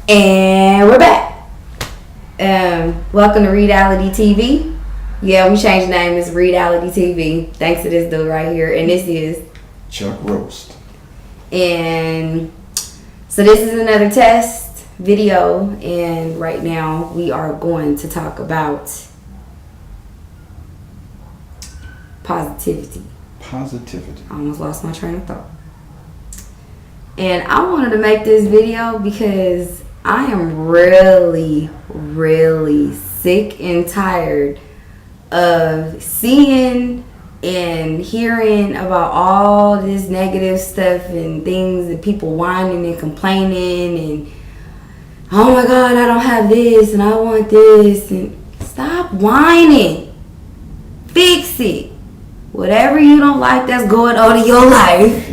And we're back. Welcome to REEDality TV. Yeah, we changed the name. It's REEDality TV. Thanks to this dude right here. And this is Chuck Roast. And so this is another test video. And right now we are going to talk about positivity. Positivity. I almost lost my train of thought. And I wanted to make this video because I am really, really sick and tired of seeing and hearing about all this negative stuff and things and people whining and complaining and, oh my God, I don't have this and I want this. And stop whining. Fix it. Whatever you don't like that's going on in your life,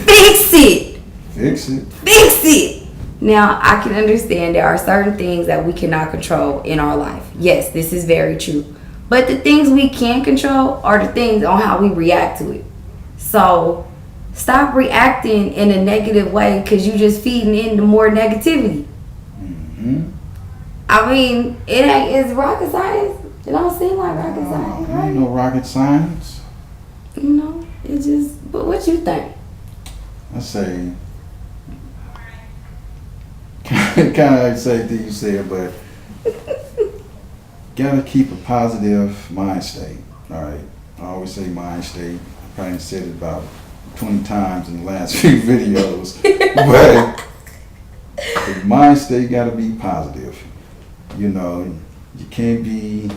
fix it. Fix it. Fix it. Now, I can understand there are certain things that we cannot control in our life. Yes, this is very true. But the things we can control are the things on how we react to it. So, stop reacting in a negative way because you're just feeding into more negativity. Mm-hmm. I mean, it's rocket science. It don't seem like rocket science, right? Ain't no rocket science. You know, it just, but what you think? I say, kind of like the same thing you said, but gotta keep a positive mind state. All right, I always say mind state. I probably said it about 20 times in the last few videos, but the mind state gotta be positive. You know, you can't be,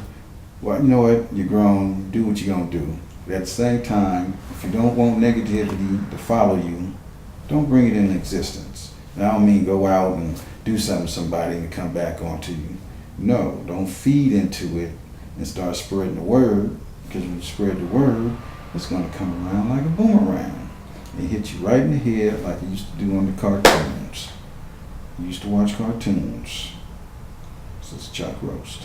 well, you know what? You're grown. Do what you're gonna do. But at the same time, if you don't want negativity to follow you, don't bring it into existence. And I don't mean go out and do something to somebody and come back onto you. No, don't feed into it and start spreading the word, because when you spread the word, it's going to come around like a boomerang and hit you right in the head like it used to do on the cartoons. You used to watch cartoons. This is Chuck Roast.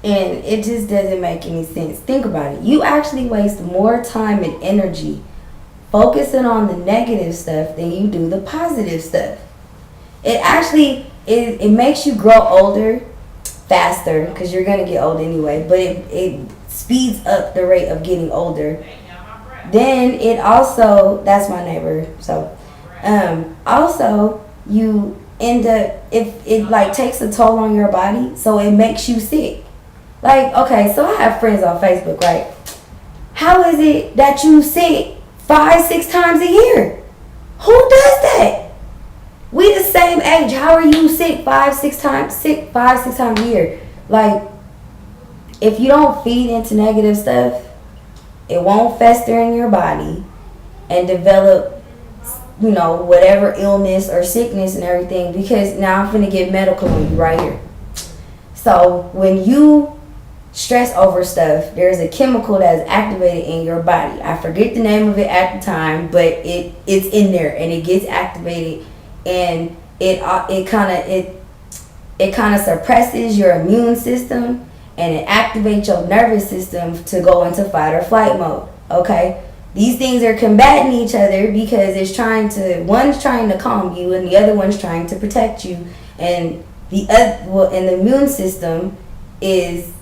And it just doesn't make any sense. Think about it. You actually waste more time and energy focusing on the negative stuff than you do the positive stuff. It actually, it makes you grow older faster because you're going to get old anyway, but it speeds up the rate of getting older. Then it also, that's my neighbor, so also you end up, if it like takes a toll on your body, so it makes you sick. Like, okay, so I have friends on Facebook, right? How is it that you sick 5-6 times a year? Who does that? We the same age. How are you sick 5-6 times a year? Like, if you don't feed into negative stuff, it won't fester in your body and develop, you know, whatever illness or sickness and everything. Because now I'm finna get medical on you right here. So when you stress over stuff, there's a chemical that is activated in your body. I forget the name of it at the time, but it's in there and it gets activated, and it kind of suppresses your immune system and it activates your nervous system to go into fight or flight mode. Okay, these things are combating each other because one's trying to calm you and the other one's trying to protect you, and the immune system is.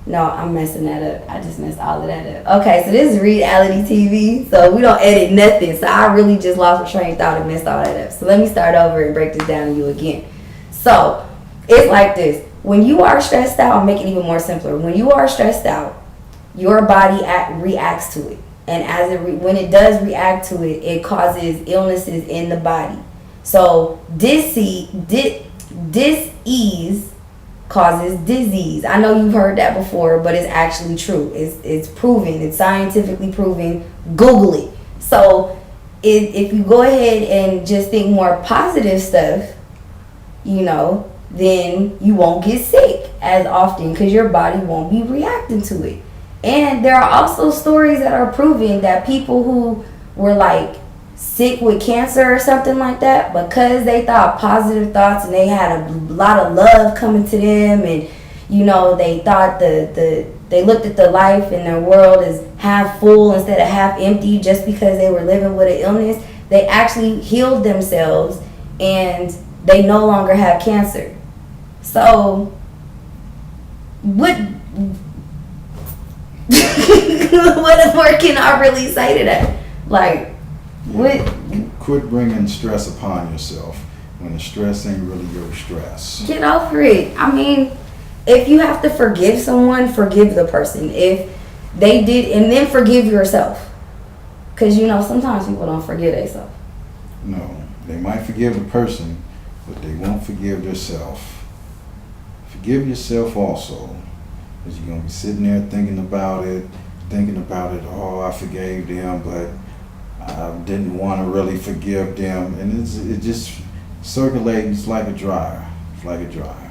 No, I'm messing that up. I just messed all of that up. Okay, so this is REEDality TV, so we don't edit nothing. So I really just lost my train of thought and messed all that up. So let me start over and break this down to you again. So it's like this. When you are stressed out, I'll make it even more simpler. When you are stressed out, your body reacts to it. And when it does react to it, it causes illnesses in the body. So dis-ease causes disease. I know you've heard that before, but it's actually true. It's proven. It's scientifically proven. Google it. So if you go ahead and just think more positive stuff, you know, then you won't get sick as often because your body won't be reacting to it. And there are also stories that are proving that people who were like sick with cancer or something like that, because they thought positive thoughts and they had a lot of love coming to them, and you know, they thought they looked at the life and their world as half full instead of half empty just because they were living with an illness, they actually healed themselves and they no longer have cancer. So, what what more can I really say to that? Like, what? Quit bringing stress upon yourself when the stress ain't really your stress. Get over it. I mean, if you have to forgive someone, forgive the person. If they did, and then forgive yourself. Because, you know, sometimes people don't forgive themselves. No, they might forgive the person, but they won't forgive themselves. Forgive yourself also. Because you're going to be sitting there thinking about it, oh, I forgave them, but I didn't want to really forgive them. And it just circulates like a dryer. It's like a dryer.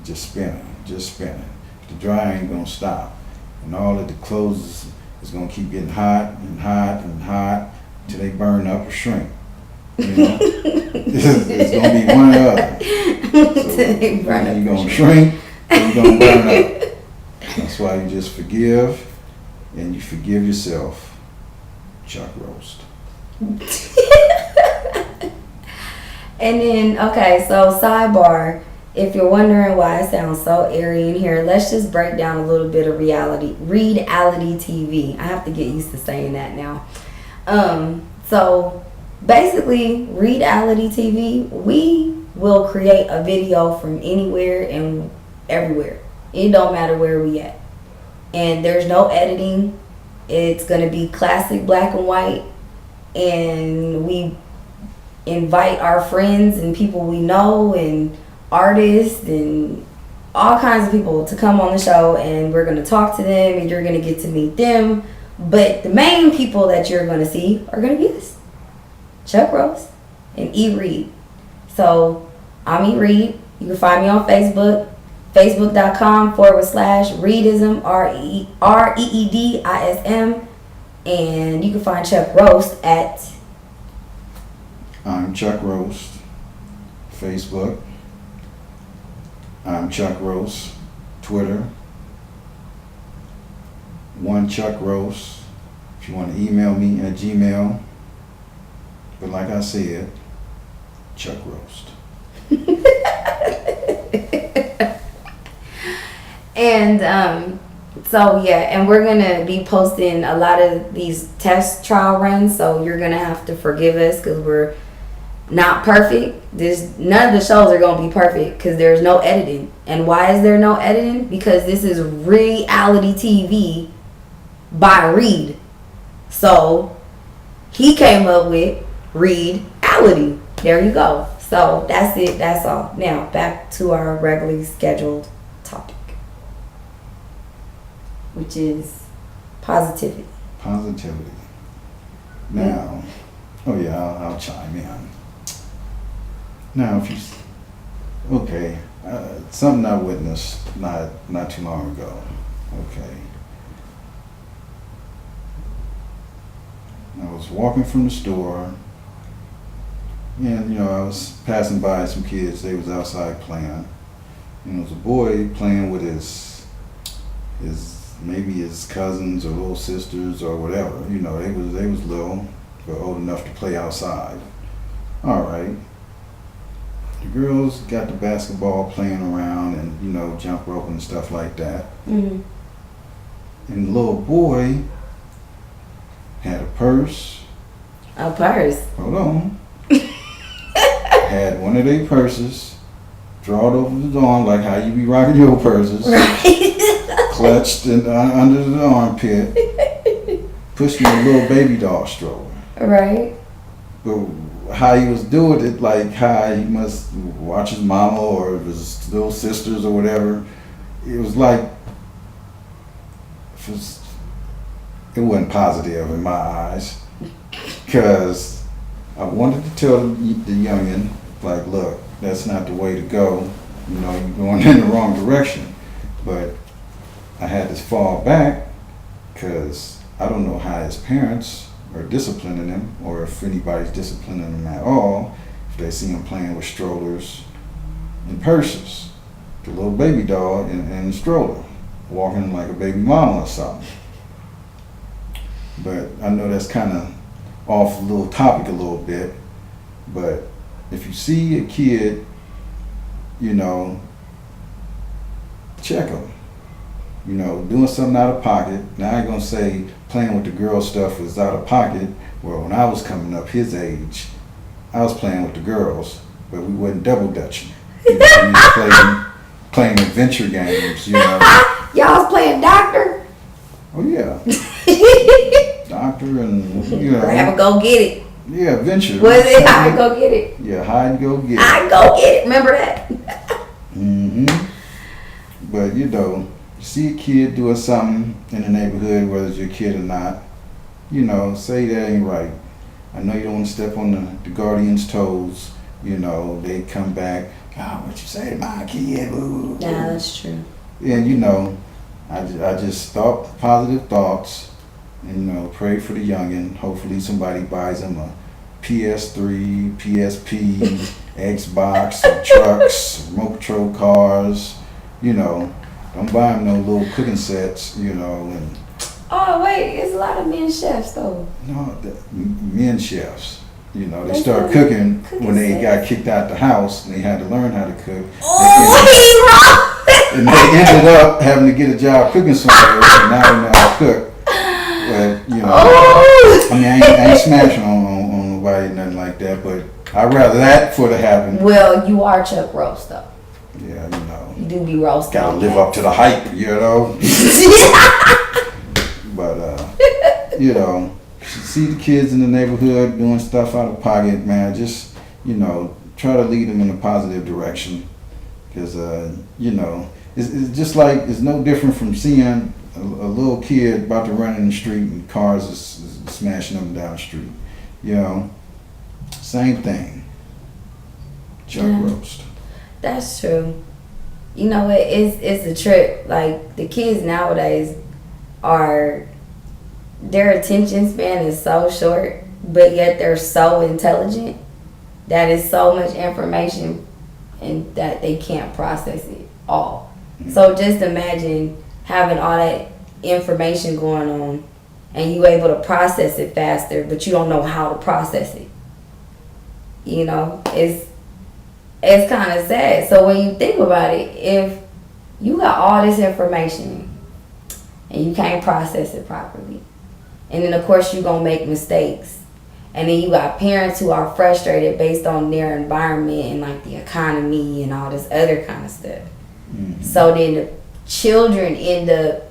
Just spinning. The dryer ain't going to stop. And all of the clothes is going to keep getting hot and hot and hot until they burn up or shrink. You know? it's going to be one or the other. So you're going to shrink or you're going to burn up. That's why you just forgive and you forgive yourself. Chuck roast. And then, okay, so sidebar. If you're wondering why it sounds so airy in here, let's just break down a little bit of REEDality TV. I have to get used to saying that now. So basically, REEDality TV, we will create a video from anywhere and everywhere. It don't matter where we at. And there's no editing. It's going to be classic black and white. And we invite our friends and people we know and artists and all kinds of people to come on the show, and we're going to talk to them and you're going to get to meet them. But the main people that you're going to see are going to be us, Chuck Rose and E. Reed. So I'm E. Reed. You can find me on Facebook, facebook.com/Reedism, REEDism. And you can find Chuck Roast at I'm Chuck Roast, Facebook. I'm Chuck Roast, Twitter. One Chuck Roast. If you want to email me at Gmail. But like I said, Chuck Roast. And so yeah, and we're gonna be posting a lot of these test trial runs, so you're gonna have to forgive us because we're not perfect. None of the shows are gonna be perfect because there's no editing. And why is there no editing? Because this is REEDality TV by Reed. So he came up with REEDality. There you go. So that's it. That's all. Now back to our regularly scheduled topic, which is positivity. Positivity. Now, oh yeah, I'll chime in. Now, if you, okay, something I witnessed not too long ago. Okay, I was walking from the store, and you know I was passing by some kids. They was outside playing, and there was a boy playing with his maybe his cousins or little sisters or whatever. You know, they was little but old enough to play outside. All right. The girls got the basketball playing around and, you know, jump rope and stuff like that. Mm-hmm. And the little boy had a purse. A purse? Hold on. Had one of their purses, drawed over the arm like how you be rocking your purses. Right. Clutched under the armpit. Pushing a little baby doll stroller. Right. But how he was doing it, like how he must watch his mama or his little sisters or whatever, it was like, it wasn't positive in my eyes. Because I wanted to tell the youngin', like, look, that's not the way to go. You know, you're going in the wrong direction. But I had to fall back because I don't know how his parents are disciplining him, or if anybody's disciplining him at all, if they see him playing with strollers and purses, the little baby doll in the stroller, walking like a baby mama or something. But I know that's kind of off a little topic a little bit, but if you see a kid, you know, check them. You know, doing something out of pocket. Now I ain't gonna say playing with the girl stuff was out of pocket. Well, when I was coming up his age, I was playing with the girls, but we wasn't double dutching. You know, we was playing adventure games, you know. Y'all was playing doctor? Oh yeah. Doctor and, you know. Have a go get it. Yeah, adventure. Was it hide and go get it? Yeah, hide and go get it. Hide and go get it. Remember that? But you know, see a kid doing something in the neighborhood, whether it's your kid or not, you know, say that ain't right. I know you don't want to step on the guardian's toes. You know, they come back, oh, what you say to my kid? Ooh. Yeah, that's true. And you know, I just thought positive thoughts, and you know, pray for the youngin'. Hopefully somebody buys him a PS3, PSP, Xbox, trucks, remote control cars. You know, don't buy him no little cooking sets. You know, and oh wait, it's a lot of men chefs though. no, men chefs. You know, they They start still cooking cooking when they sets. got kicked out the house and they had to learn how to cook. Oh, And they ended up having to get a job cooking somewhere, and now they know how to cook. But, you know, Oh. I mean, I ain't smashing on nobody, nothing like that, but I'd rather that for to happen. Well, you are Chuck Roast though. Yeah, you know, You do be roasting. gotta live up to the hype, you know. But, you know, see the kids in the neighborhood doing stuff out of pocket, man, just, you know, try to lead them in a positive direction. Because, you know, it's just like, it's no different from seeing a little kid about to run in the street and cars is smashing them down the street. You know, same thing. Chuck roast. That's true. You know, it's a trip. Like, the kids nowadays their attention span is so short, but yet they're so intelligent that is so much information and that they can't process it all. So just imagine having all that information going on and you able to process it faster, but you don't know how to process it. You know, it's kind of sad. So when you think about it, if you got all this information and you can't process it properly, and then of course you're going to make mistakes, and then you got parents who are frustrated based on their environment and like the economy and all this other kind of stuff. So then the children end up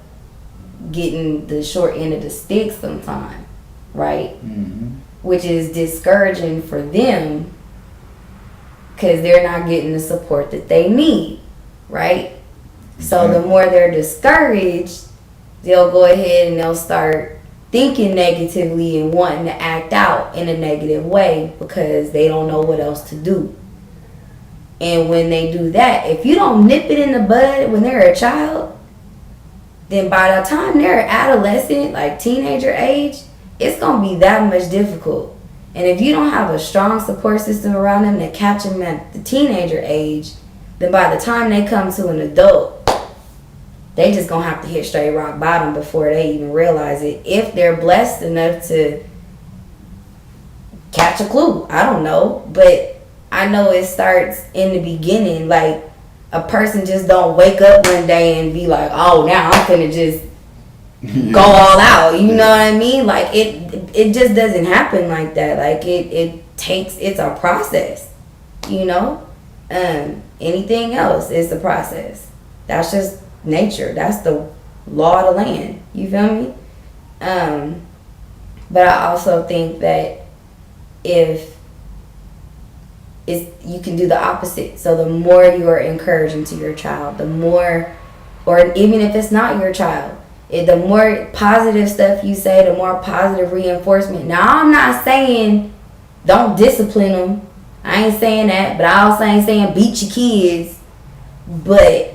getting the short end of the stick sometime, right? Which is discouraging for them because they're not getting the support that they need, right? So the more they're discouraged, they'll go ahead and they'll start thinking negatively and wanting to act out in a negative way because they don't know what else to do. And when they do that, if you don't nip it in the bud when they're a child, then by the time they're adolescent, like teenager age, it's going to be that much difficult. And if you don't have a strong support system around them that catch them at the teenager age, then by the time they come to an adult, they just going to have to hit straight rock bottom before they even realize it. If they're blessed enough to catch a clue. I don't know. But I know it starts in the beginning. Like, a person just don't wake up one day and be like, oh, now I'm finna just go all out. You know what I mean? Like, it just doesn't happen like that. Like, it's a process, you know? Anything else is a process. That's just nature. That's the law of the land. You feel me? But I also think that if you can do the opposite. So the more you are encouraging to your child, the more, or even if it's not your child, the more positive stuff you say, the more positive reinforcement. Now, I'm not saying don't discipline them. I ain't saying that, but I also ain't saying beat your kids. But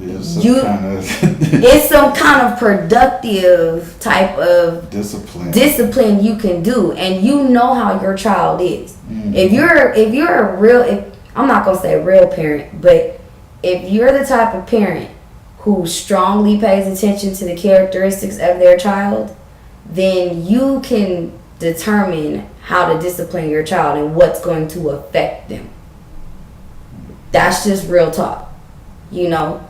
it's some kind of productive type of discipline you can do, and you know how your child is. If you're a real, I'm not gonna say a real parent, but if you're the type of parent who strongly pays attention to the characteristics of their child, then you can determine how to discipline your child and what's going to affect them. That's just real talk, you know.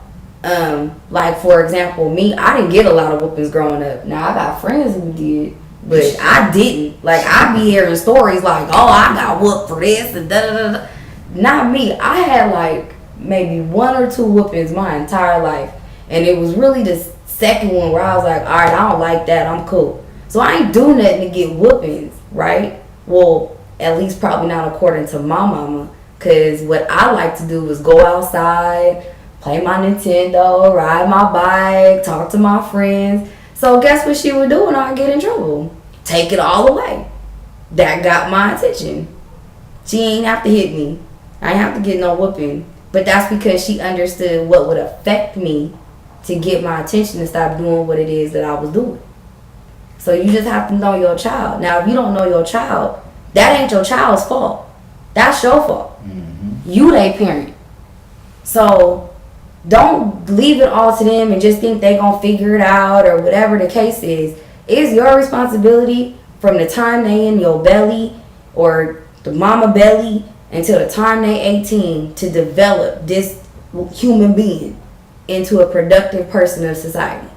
Like for example, me, I didn't get a lot of whoopings growing up. Now I got friends who did, but I didn't. Like I be hearing stories like, oh, I got whooped for this and da da da da. Not me. I had like maybe 1 or 2 whoopings my entire life, and it was really the second one where I was like, all right, I don't like that. I'm cool. So I ain't do nothing to get whoopings, right? Well, at least probably not according to my mama, because what I like to do is go outside, play my Nintendo, ride my bike, talk to my friends. So guess what she would do when I get in trouble? Take it all away. That got my attention. She ain't have to hit me. I ain't have to get no whooping. But that's because she understood what would affect me to get my attention and stop doing what it is that I was doing. So you just have to know your child. Now, if you don't know your child, that ain't your child's fault. That's your fault. Mm-hmm. You they parent. So don't leave it all to them and just think they gonna figure it out or whatever the case is. It's your responsibility from the time they in your belly or the mama belly until the time they 18 to develop this human being into a productive person of society.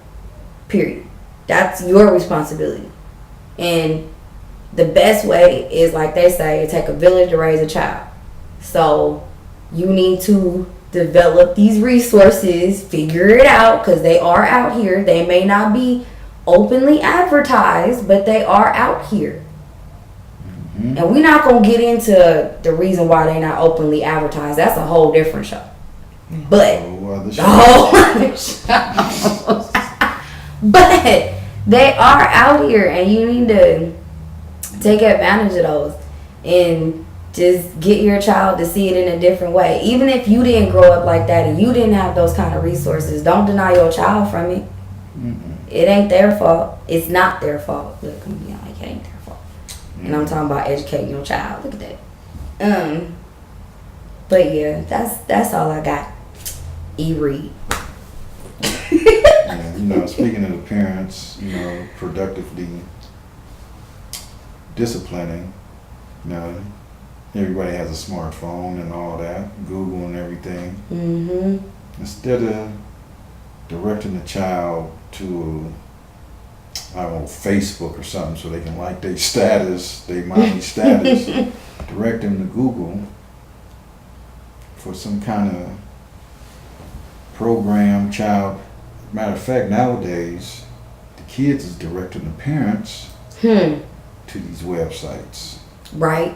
Period. That's your responsibility. And the best way is, like they say, it take a village to raise a child. So you need to develop these resources, figure it out, because they are out here. They may not be openly advertised, but they are out here. Mm-hmm. And we're not going to get into the reason why they're not openly advertised. That's a whole different show. But the whole other show. But they are out here, and you need to take advantage of those and just get your child to see it in a different way. Even if you didn't grow up like that and you didn't have those kind of resources, don't deny your child from it. Mm-hmm. It ain't their fault. It's not their fault. Look, I'm being like, it ain't their fault. Mm-hmm. And I'm talking about educating your child. Look at that. But yeah, that's all I got. Reed. Yeah, you know, speaking of the parents, you know, productively disciplining, you know, everybody has a smartphone and all that, Google and everything. Mm-hmm. Instead of directing the child to, I don't know, Facebook or something so they can like their status, their mommy status, direct them to Google for some kind of program, child. Matter of fact, nowadays, the kids is directing the parents to these websites. Right.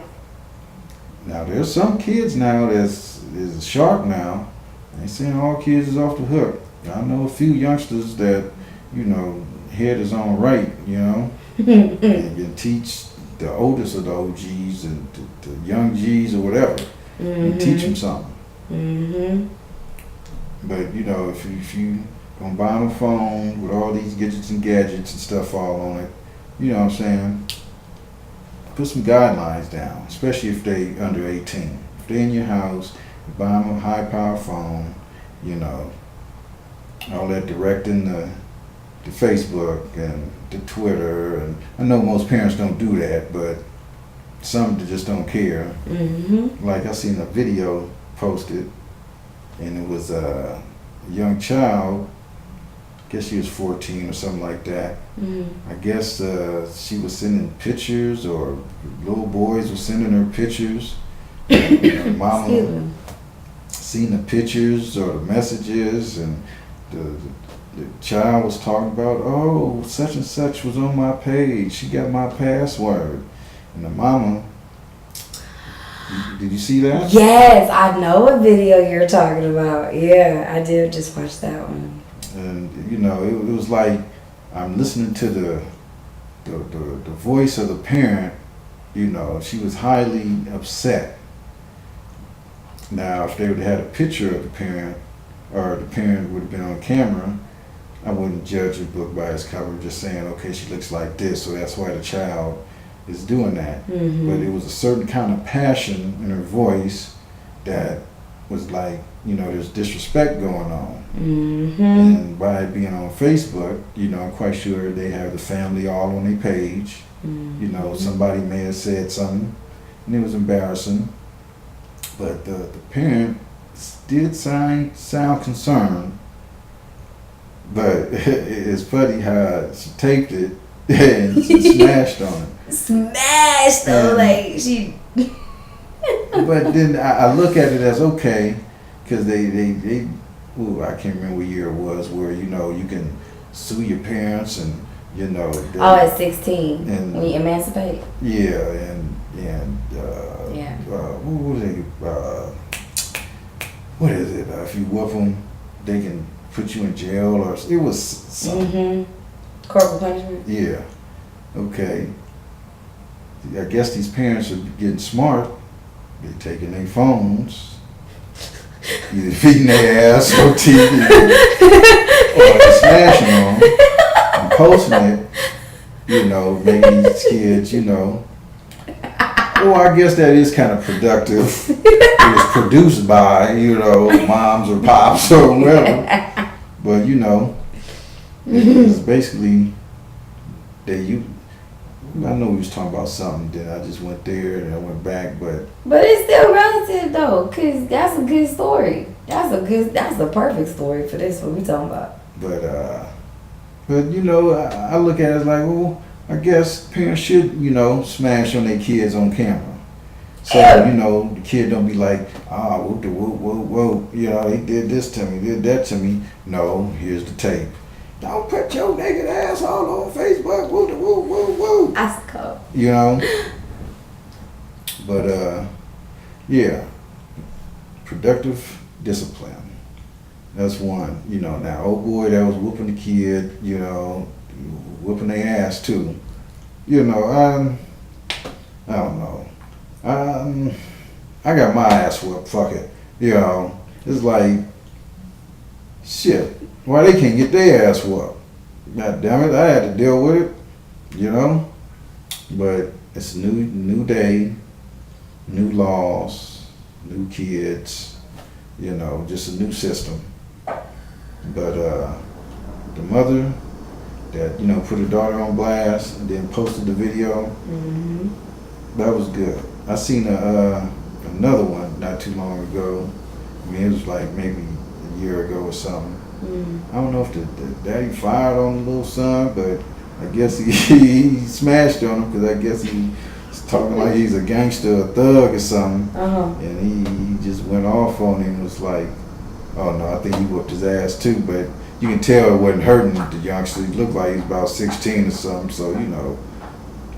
Now, there's some kids now that's sharp now. They saying all kids is off the hook. I know a few youngsters that, you know, head is on right, you know, and can teach the oldest of the OGs and the young Gs or whatever, and teach them something. Mm-hmm. But, you know, if you gonna buy them a phone with all these gadgets and stuff all on it, you know what I'm saying, put some guidelines down, especially if they under 18. If they're in your house, you buy them a high-power phone, you know, all that directing the Facebook and the Twitter, and I know most parents don't do that, but some just don't care. Mm-hmm. Like I seen a video posted, and it was a young child, I guess she was 14 or something like that. I guess she was sending pictures, or little boys were sending her pictures. And mama seen the pictures or the messages, and the child was talking about, oh, such and such was on my page. She got my password. And the mama, did you see that? Yes, I know what video you're talking about. Yeah, I did just watch that one. And, you know, it was like I'm listening to the voice of the parent. You know, she was highly upset. Now, if they would have had a picture of the parent, or the parent would have been on camera, I wouldn't judge a book by its cover, just saying, okay, she looks like this, so that's why the child is doing that. Mm-hmm. But it was a certain kind of passion in her voice that was like, you know, there's disrespect going on. Mm-hmm. And by it being on Facebook, you know, I'm quite sure they have the family all on their page. You know, somebody may have said something and it was embarrassing, but the parent did sound concerned. But it's funny how she taped it and she smashed on it. Smashed though, like she. But then I look at it as okay, because they ooh, I can't remember what year it was, where you know you can sue your parents and you know. At 16, and when you emancipate. Yeah, and what is it? If you whoop them, they can put you in jail, or it was something. Corporal punishment. Yeah. Okay. I guess these parents are getting smart. They're taking their phones, either feeding their ass on TV, or they're smashing them and posting it. You know, making these kids, you know. Well, I guess that is kind of productive. It was produced by, you know, moms or pops or whoever. But, you know, it's basically, I know we was talking about something, then I just went there and I went back, but it's still relative though, cause that's a good story. That's a perfect story for this, what we talking about. But you know, I look at it as like, well, I guess parents should, you know, smash on their kids on camera. So, you know, the kid don't be like, whoa, you know, he did this to me, did that to me. No, here's the tape. Don't put your naked asshole on Facebook, woo. That's cool. You know? But, yeah, productive discipline. That's one. You know, now, old boy that was whooping the kid, you know, whooping their ass too. You know, I don't know. I got my ass whooped, fuck it. You know, it's like, shit, why they can't get their ass whooped? God damn it, I had to deal with it, you know? But it's a new day, new laws, new kids, you know, just a new system. But the mother that, you know, put her daughter on blast and then posted the video, that was good. I seen another one not too long ago. I mean, it was like maybe a year ago or something. I don't know if the daddy fired on the little son, but I guess he smashed on him, because I guess he's talking like he's a gangster, a thug or something. And he just went off on him. Was like, oh no, I think he whooped his ass too, but you can tell it wasn't hurting the youngster. He looked like he was about 16 or something, so you know,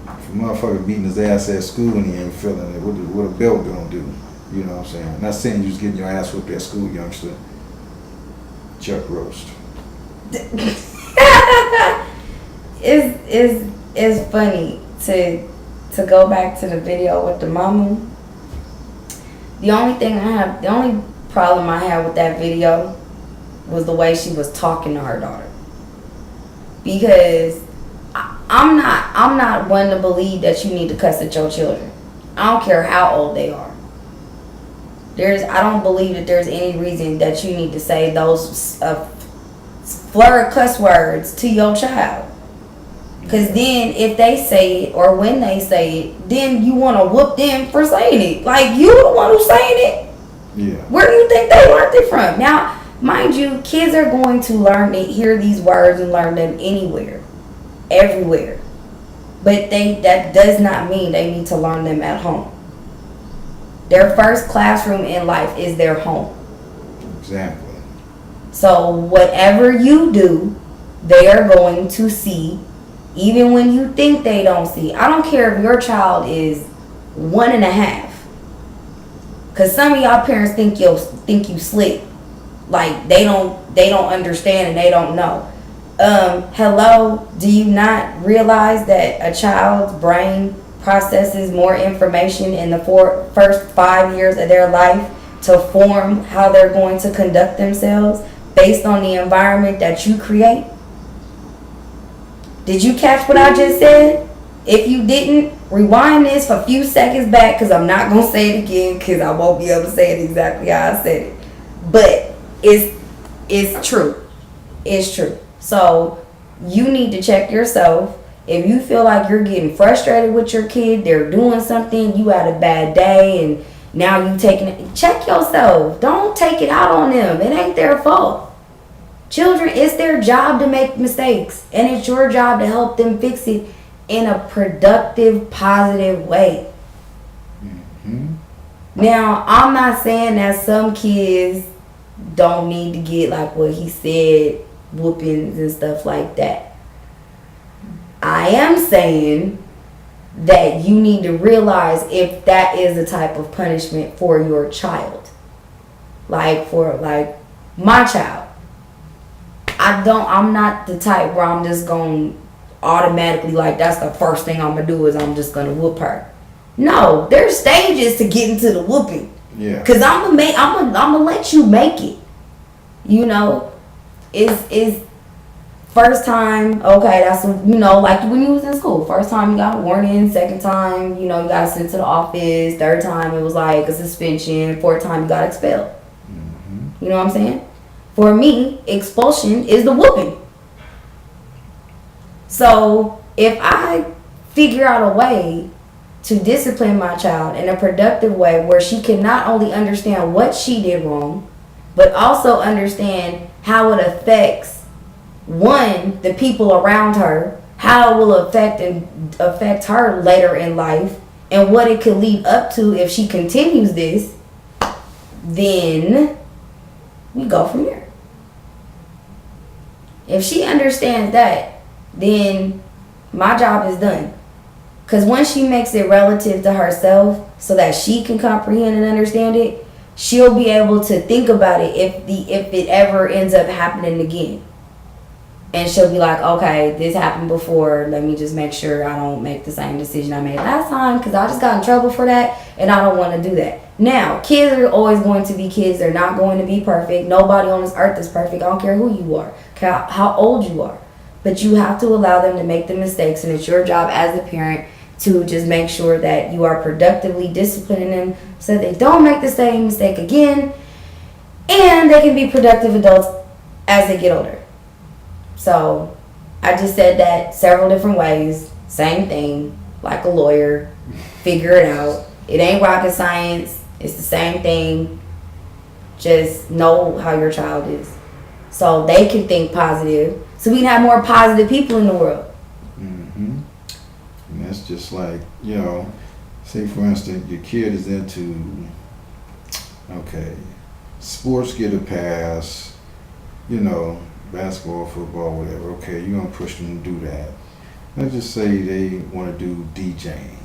if a motherfucker beating his ass at school and he ain't feeling it, what a belt gonna do? You know what I'm saying? Not saying you was getting your ass whooped at school, youngster. Chuck roast. It's funny to go back to the video with the mama. The only problem I had with that video was the way she was talking to her daughter. Because I'm not one to believe that you need to cuss at your children. I don't care how old they are. I don't believe that there's any reason that you need to say those slurred cuss words to your child. Because then if they say it, or when they say it, then you want to whoop them for saying it. Like, you the one who's saying it. Yeah. Where do you think they learned it from? Now, mind you, kids are going to learn to hear these words and learn them anywhere, everywhere. But that does not mean they need to learn them at home. Their first classroom in life is their home. Exactly. So whatever you do, they are going to see, even when you think they don't see. I don't care if your child is 1.5. Because some of y'all parents think you slick. Like they don't understand and they don't know. Hello, do you not realize that a child's brain processes more information in the first 5 years of their life to form how they're going to conduct themselves based on the environment that you create? Did you catch what I just said? If you didn't, rewind this for a few seconds back, because I'm not going to say it again, because I won't be able to say it exactly how I said it. But it's true. It's true. So you need to check yourself If you feel like you're getting frustrated with your kid, they're doing something, you had a bad day, and now you taking it, check yourself. Don't take it out on them. It ain't their fault. Children, it's their job to make mistakes, and it's your job to help them fix it in a productive, positive way. Mm-hmm. Now, I'm not saying that some kids don't need to get, like what he said, whoopings and stuff like that. I am saying that you need to realize if that is a type of punishment for your child. Like for my child. I'm not the type where I'm just going to automatically, like, that's the first thing I'm going to do is I'm just going to whoop her. No, there's stages to get into the whooping. Yeah. Because I'm gonna let you make it. You know, is first time, okay, that's, you know, like when you was in school. First time you got a warning, second time, you know, you got sent to the office, third time it was like a suspension, fourth time you got expelled. Mm-hmm. You know what I'm saying? For me, expulsion is the whooping. So if I figure out a way to discipline my child in a productive way where she can not only understand what she did wrong, but also understand how it affects, one, the people around her, how it will affect her later in life, and what it could lead up to if she continues this, then we go from there. If she understands that, then my job is done. Because once she makes it relative to herself so that she can comprehend and understand it, she'll be able to think about it if it ever ends up happening again. And she'll be like, okay, this happened before. Let me just make sure I don't make the same decision I made last time because I just got in trouble for that and I don't want to do that. Now, kids are always going to be kids. They're not going to be perfect. Nobody on this earth is perfect. I don't care who you are, how old you are. But you have to allow them to make the mistakes, and it's your job as a parent to just make sure that you are productively disciplining them so they don't make the same mistake again, and they can be productive adults as they get older. So I just said that several different ways. Same thing, like a lawyer. Figure it out. It ain't rocket science. It's the same thing. Just know how your child is so they can think positive, so we can have more positive people in the world. Mm-hmm. And that's just like, you know, say for instance, your kid is into, okay, sports get a pass, you know, basketball, football, whatever. Okay, you're going to push them to do that. Let's just say they want to do DJing.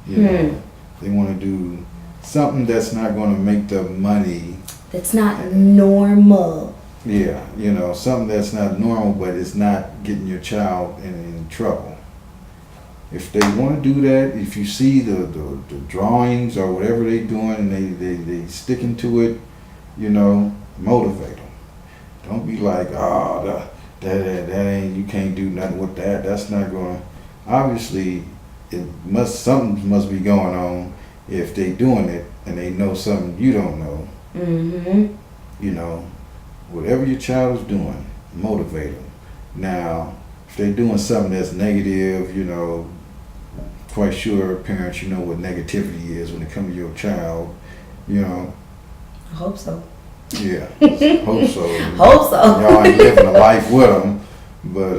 You know, they want to do something that's not going to make them money. That's not normal. Yeah, you know, something that's not normal, but it's not getting your child in trouble. If they want to do that, if you see the drawings or whatever they're doing and they sticking to it, you know, motivate them. Don't be like, oh, that ain't, you can't do nothing with that. That's not going. Obviously, something must be going on if they doing it and they know something you don't know. Mm-hmm. You know, whatever your child is doing, motivate them. Now, if they're doing something that's negative, you know, quite sure parents, you know what negativity is when it comes to your child, you know. I hope so. Yeah, hope so. Hope so. Y'all ain't living a life with them, but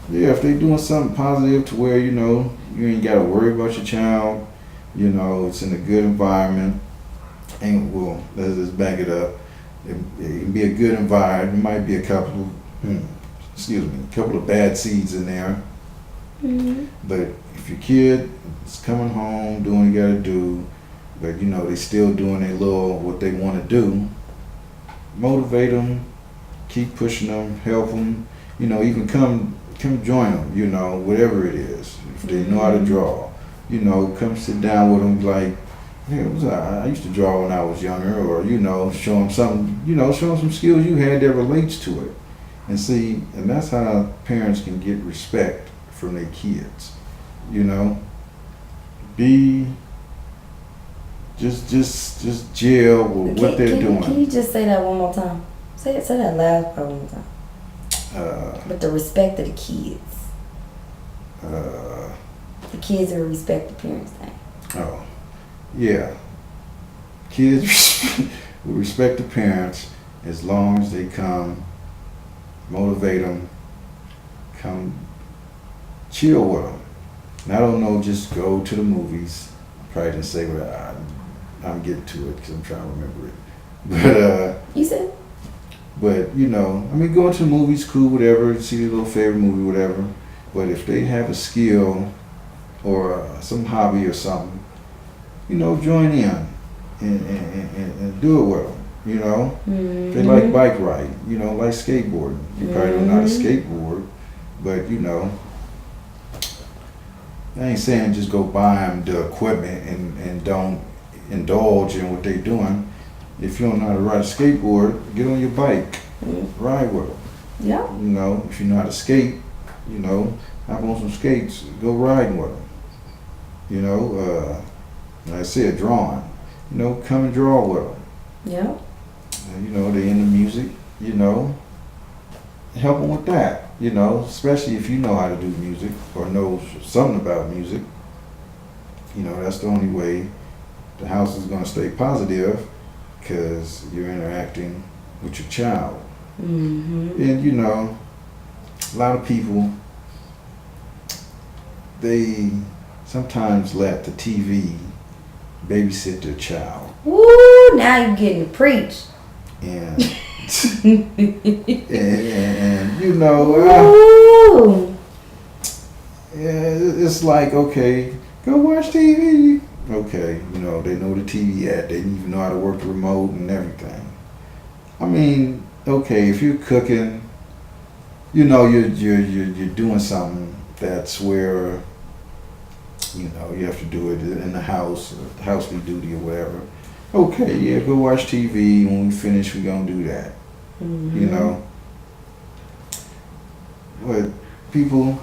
yeah, if they doing something positive to where, you know, you ain't got to worry about your child, you know, it's in a good environment, and well, let's just back it up. It can be a good environment. There might be a couple of bad seeds in there. Mm-hmm. But if your kid is coming home doing what you gotta do, but you know they still doing their little what they want to do, motivate them, keep pushing them, help them. You know, even come join them. You know, whatever it is. If they know how to draw, you know, come sit down with them. Like, hey, I used to draw when I was younger, or you know, show them something. You know, show them some skills you had that relates to it, and see, and that's how parents can get respect from their kids. You know, just jail with what they're doing. Can you just say that one more time? Say that last part one more time. With the respect of the kids. The kids will respect the parents thing. Oh, yeah. Kids will respect the parents as long as they come, motivate them, come chill with them. And I don't know, just go to the movies. Probably didn't say what I'm getting to it because I'm trying to remember it. But You said? But you know, I mean, going to the movies, cool, whatever. See their little favorite movie, whatever. But if they have a skill or some hobby or something, you know, join in and do it with them. You know, if they like bike riding, you know, like skateboarding. You probably don't know how to skateboard, but you know, I ain't saying just go buy them the equipment and don't indulge in what they're doing. If you don't know how to ride a skateboard, get on your bike, ride with them. Yeah. You know, if you know how to skate, you know, hop on some skates, go riding with them. You know, like I said, drawing. You know, come and draw with them. Yeah. You know, they into music, you know, help them with that, you know, especially if you know how to do music or know something about music. You know, that's the only way the house is going to stay positive because you're interacting with your child. And, you know, a lot of people, they sometimes let the TV babysit their child. Woo, now you're getting to preach. And and you know, it's like, okay, go watch TV. Okay, you know, they know the TV ad. They even know how to work the remote and everything. I mean, okay, if you're cooking, you know, you're doing something that's where, you know, you have to do it in the house, housely duty or whatever. Okay, yeah, go watch TV. When we finish, we're gonna do that. You know, but people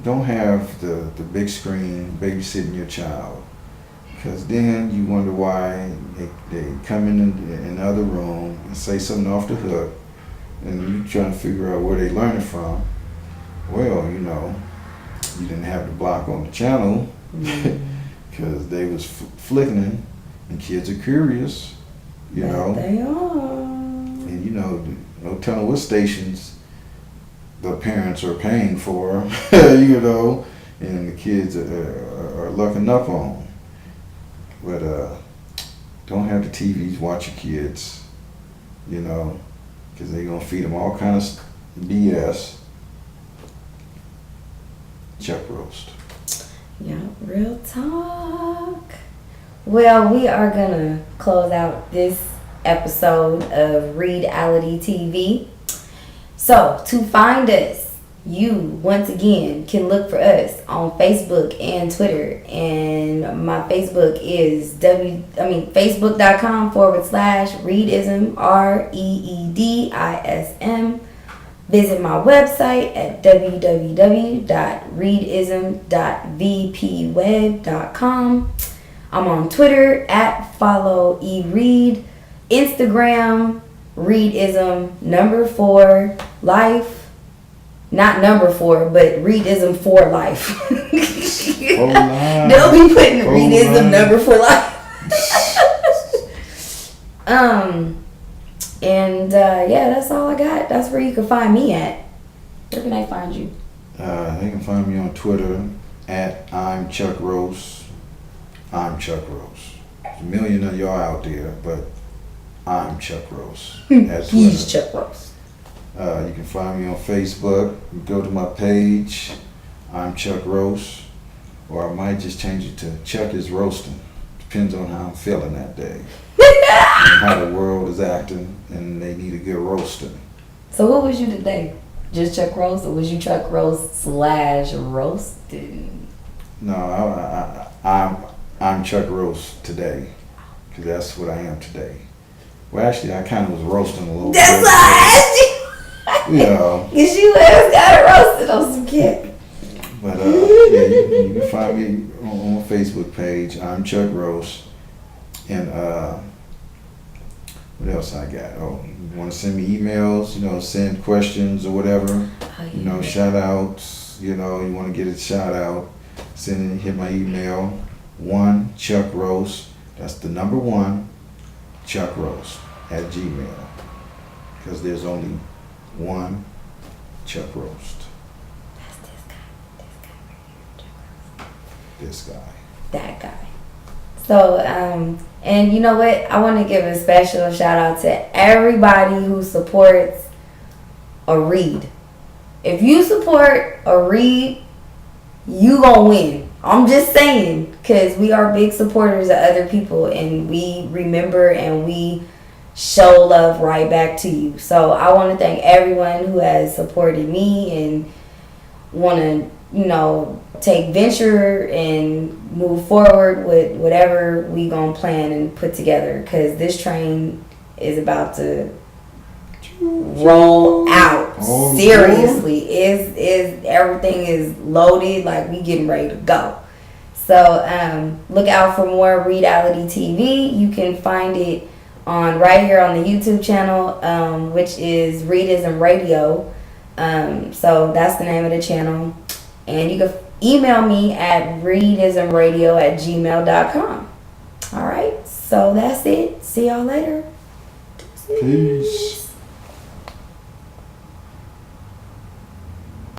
don't have the big screen babysitting your child, because then you wonder why they come in the other room and say something off the hook, and you trying to figure out where they learn it from. Well, you know, you didn't have the block on the channel because they was flicking, and kids are curious, you know. They are. And you know, no telling what stations the parents are paying for, you know, and the kids are looking up on. But don't have the TVs watch your kids, you know, because they're gonna feed them all kind of BS. Chuck roast. Yeah, real talk. Well, we are gonna close out this episode of REEDality TV. So to find us, you once again can look for us on Facebook and Twitter. And my Facebook is facebook.com/reedism, REEDISM. Visit my website at www.reedism.vpweb.com. I'm on Twitter at @followEReed, Instagram REEDism4 life, not number 4, but REEDism for life. They'll be putting REEDism number 4 life. Yeah, that's all I got. That's where you can find me at. Where can I find you? They can find me on Twitter at I'm Chuck Rose. I'm Chuck Rose. There's a million of y'all out there, but I'm Chuck Rose. He's Chuck Rose. You can find me on Facebook. You go to my page, I'm Chuck Rose, or I might just change it to Chuck is Roasting. Depends on how I'm feeling that day. And how the world is acting, and they need a good roasting. So what was you today? Just Chuck Rose, or was you Chuck Rose /roasting? No, I'm Chuck Rose today, because that's what I am today. Well, actually, I kind of was roasting a little bit. That's why I asked you. You know. Because you always got it roasted on some kick. But yeah, you can find me on my Facebook page. I'm Chuck Rose. And what else I got? Oh, you want to send me emails, you know, send questions or whatever, you know, shout outs, you know, you want to get a shout out, hit my email, 1 Chuck Roast. That's the number 1 Chuck Roast at Gmail. Because there's only 1 Chuck Roast. That's this guy. This guy. That guy. So, and you know what? I want to give a special shout out to everybody who supports a read. If you support a read, you gonna win. I'm just saying, because we are big supporters of other people, and we remember and we show love right back to you. So I want to thank everyone who has supported me and want to, you know, take venture and move forward with whatever we gonna plan and put together, because this train is about to roll out. Seriously, is everything is loaded, like we getting ready to go. So look out for more REEDality TV. You can find it on right here on the YouTube channel, which is Reedism Radio. So that's the name of the channel, and you can email me at reedismradio@gmail.com. All right, so that's it. See y'all later. Peace.